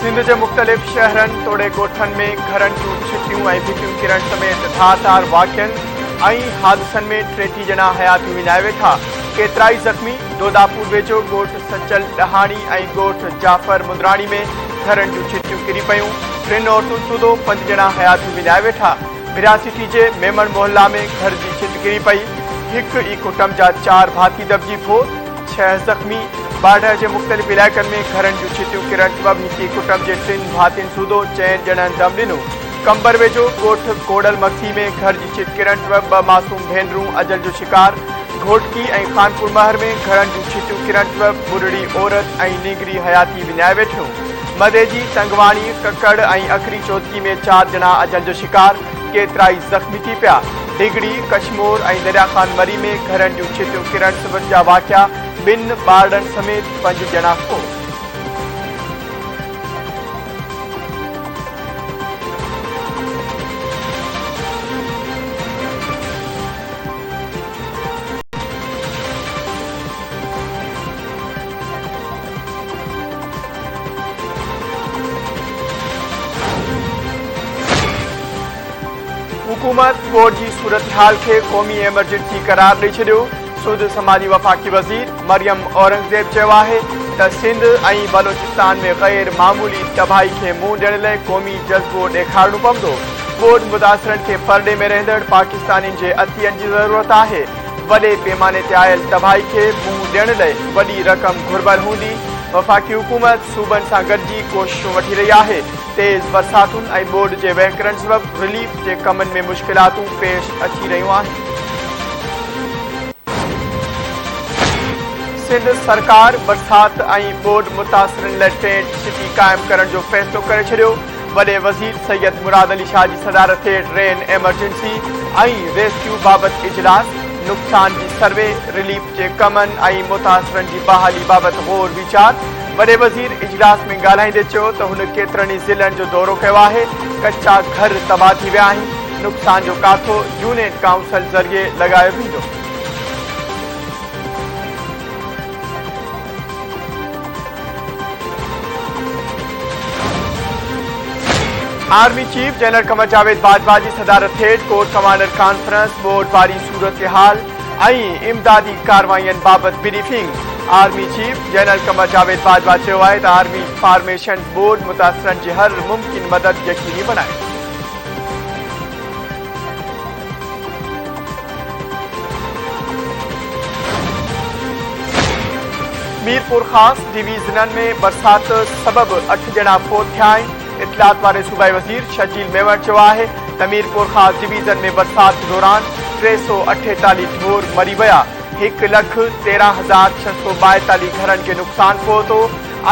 सिंध के मुख्तलिफ शहरन तोड़े गोठन में घरन जूं छिटियूं ऐं भिटियूं किरण समेत धारदार वाक़िअनि ऐं हादसन में 30 ॼणा हयाती विञाए वेठा। केतिराई ज़ख़्मी। डोडापुर वेझो ॻोठ सचल डहाणी ऐं ॻोठ जाफ़र मुंदराणी में घरन जूं छिटियूं किरी पयूं। 3 औरतुनि सूधो 5 ॼणा हयाती विञाए वेठा। बिरासिटी जे मेमण मोहल्ला में घर की छित किरी पई। हिक ई कुटुंब जा 4 भाती दबजी फोत, 6 ज़ख़्मी। बाढ़ के मुख्तलिफ इलाक़न में घरन जूं छिटियूं किरण सबबि हिक कुटुंब के 3 भातियुनि सूधो 4 ॼणनि दम ॾिनो। कंबर वेझो ॻोठ कोड़ल मक्सी में घर की छित किरण सबबि 2 मासूम भेनरूं अजल जो शिकार। घोटकी ऐं खानपुर महर में घरन जूं छिटियूं किरण सबबि बुढ़ड़ी औरत ऐं नीगरी हयाती विञाए वेठियूं। मदे जी तंगवाणी, ककड़ ऐं अखरी चौदकी में 4 ॼणा अजल जो शिकार। केतिराई ज़ख़्मी थी पिया। डिगड़ी, कशमोर ऐं दरिया खान मरी में घरन जूं छिटियूं किरण सबबि जा वाक़िआ। 2 ॿारनि समेत 5 ॼणा फोत। हुकूमत बोर्ड की सूरत हाल के क़ौमी एमरजेंसी करार ॾेई छॾियो। सूद समाजी वफ़ाक़ी वज़ीर मरियम औरंगज़ेब चयो आहे त सिंध ऐं बलोचिस्तान में गैर मामूली तबाही के मुंहुं ॾियण लाइ क़ौमी जज़्बो ॾेखारणो पवंदो। बोर्ड मुतासिरनि खे परॾे में रहंदड़ पाकिस्तानियुनि जे अतियनि जी ज़रूरत आहे। वॾे पैमाने ते आयल तबाही के मुंहुं ॾियण लाइ वॾी रक़म घुर्बल हूंदी। वफ़ाक़ी हुकूमत सूबनि सां गॾिजी कोशिशूं वठी रही आहे। तेज़ बरसातुनि ऐं बोर्ड के वहिकरनि सबबि रिलीफ के कमनि में मुश्किलातूं पेश अची रहियूं आहिनि। सिंध सरकार बरसात ऐं बोर्ड मुतासिरनि लाइ टेंट सिटी क़ाइमु करण जो फ़ैसिलो करे छॾियो। वॾे वज़ीर सैयद मुराद अली शाह जी सदारत हेठि रेन एमरजेंसी ऐं रेस्क्यू बाबति इजलास, नुक़सान जी सर्वे, रिलीफ के कमनि ऐं मुतासिरनि जी बहाली बाबति गौर वीचार। वॾे वज़ीर इजलास में ॻाल्हाईंदे चयो त हुन केतिरनि ई ज़िलनि जो दौरो कयो आहे। कच्चा घर तबाह थी विया आहिनि। नुक़सान जो काथो यूनियन काउंसिल ज़रिए लॻायो वेंदो। Army chief general Qamar Javed Bajwa की सदारत हेठि कोर कमांडर कॉन्फ्रेंस बोर्ड वारी सूरत हाल ऐं इमदादी कार्रवाईअनि बाबति briefing. Army chief general Qamar Javed Bajwa चयो आहे त आर्मी फार्मेशन बोर्ड मुतासिरनि जी हर मुमकिन मदद यकीनी बनाए। मीरपुर खास डिवीजनन में बरसात सबबि 8 ॼणा फोत थिया आहिनि। इतलात वारे सूबाई वज़ीर शजील मेवण चयो आहे त मीरपुर खास डिवीजन में बरसात दौरान 348 ढोर मरी विया। 1,13,642 घरनि के नुक़सान पहुतो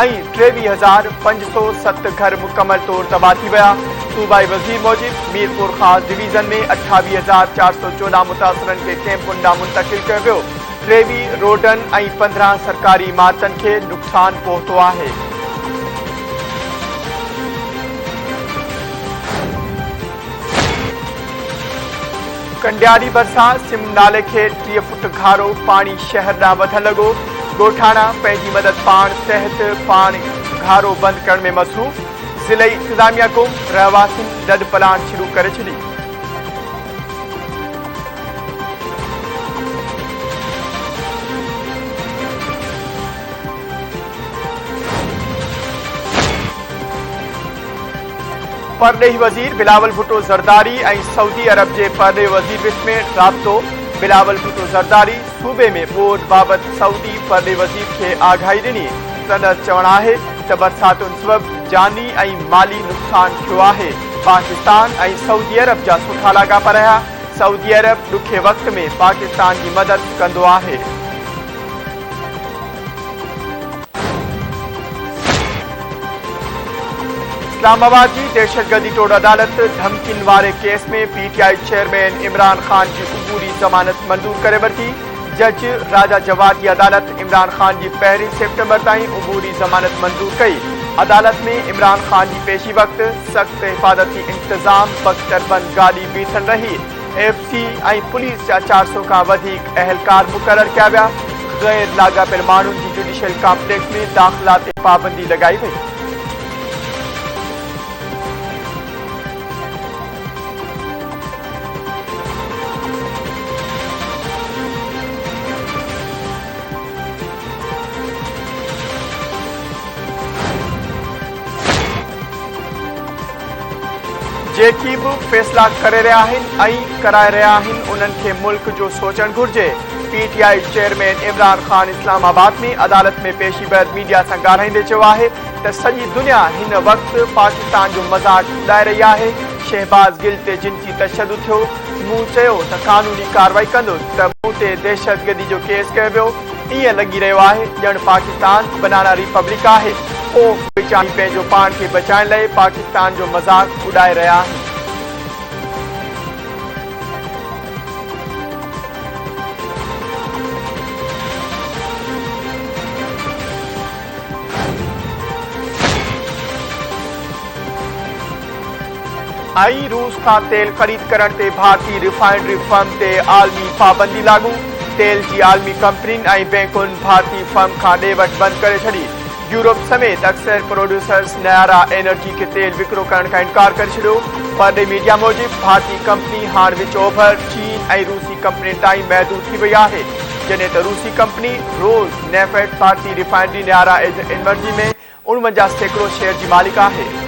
ऐं 23,507 घर मुकमल तौर तबाह थी विया। सूबाई वज़ीर मूजिब मीरपुर खास डिवीजन में 28,414 मुतासिरनि के कैंपुनि ॾांहुं मुंतक़िल कयो वियो। 23 रोडनि ऐं 15 सरकारी इमारतनि खे नुक़सान पहुतो आहे। कंडियारी भरिसां सिम नाले के 3 फुट घारो पानी शहर ॾांहुं वधण लॻो। ॻोठाणा पंहिंजी मदद पाण तहत पाणी घारो बंदि करण में मसरूफ़। ज़िले इंतज़ामिया को रहवासियुनि ॾॾ प्लान शुरू करे छॾी। परॾेही वज़ीर बिलावल भुट्टो ज़रदारी ऐं सऊदी अरब के परॾे वज़ीर विच में राब्तो। बिलावल भुट्टो ज़रदारी सूबे में बोर्ड बाबति सऊदी परॾे वज़ीर के आगाही ॾिनी। संदसि चवणु आहे त बरसातुनि सबबि जानी ऐं माली नुक़सान थियो आहे। पाकिस्तान ऐं सऊदी अरब जा सुठा लाॻापा रहिया। सऊदी अरब ॾुखे वक़्त में पाकिस्तान की मदद कंदो आहे। इस्लामाबाद की दहशतगर्दी टोड़ अदालत धमकिन वारे केस में पीटीआई चेयरमैन इमरान खान की अबूरी जमानत मंजूर करे वरिती। जज राजा जवाद की अदालत इमरान खान की 1 सितंबर ताईं अबूरी जमानत मंजूर कई। अदालत में इमरान खान की पेशी वक्त सख्त हिफाजती इंतजाम बख्तरबंद गाड़ी बीठल रही। एफसी ऐं पुलिस जा 400 का वधिक अहलकार मुक़रर किया विया। गैर लाॻापियल माण्हुनि की जुडिशियल कॉम्प्लेक्स में दाख़िला ते पाबंदी लगाई वई। जेकी भी फैसला करे रहा आहिनि कराए रहा आहिनि उन्हनि खे मुल्क जो सोचणु घुर्जे। पीटीआई चेयरमैन इमरान खान इस्लामाबाद में अदालत में पेशी बैदि मीडिया सां ॻाल्हाईंदे चयो आहे त सॼी दुनिया हिन वक़्तु पाकिस्तान जो मज़ाक उॾाए रही आहे। शहबाज गिल ते जिनसी तशद्दुद थियो। मूं चयो त कानूनी कार्रवाई कंदुसि त मूं ते दहशतगर्दी जो केस कयो वियो। ईअं लॻी रहियो आहे ॼण पाकिस्तान बनाना रिपब्लिक आहे। खौफ़ विचारी पंहिंजो पाण खे बचाइण लाइ पाकिस्तान जो मज़ाक उॾाए रहिया आहिनि। रूस का तेल खरीद करण ते भारतीय रिफाइनरी फर्म ते आलमी पाबंदी लागू। तेल की आलमी कंपनियुनि बैंकुनि भारतीय फर्म का ॾे वठि बंदि करे छॾी। यूरोप समेत अक्सर प्रोड्यूसर्स नयारा एनर्जी के तेल विक्रो करण का इनकार करे छॾियो। परॾे मीडिया मूजिब भारतीय कंपनी हाणे विच ओभर चीन ऐं रूसी कंपनियुनि ताईं महदूद थी वई आहे, जॾहिं त रूसी कंपनी रोज़ नेफेड भारतीय रिफाइनरी नयारा एनर्जी में 49% शेयर जी मालिक आहे।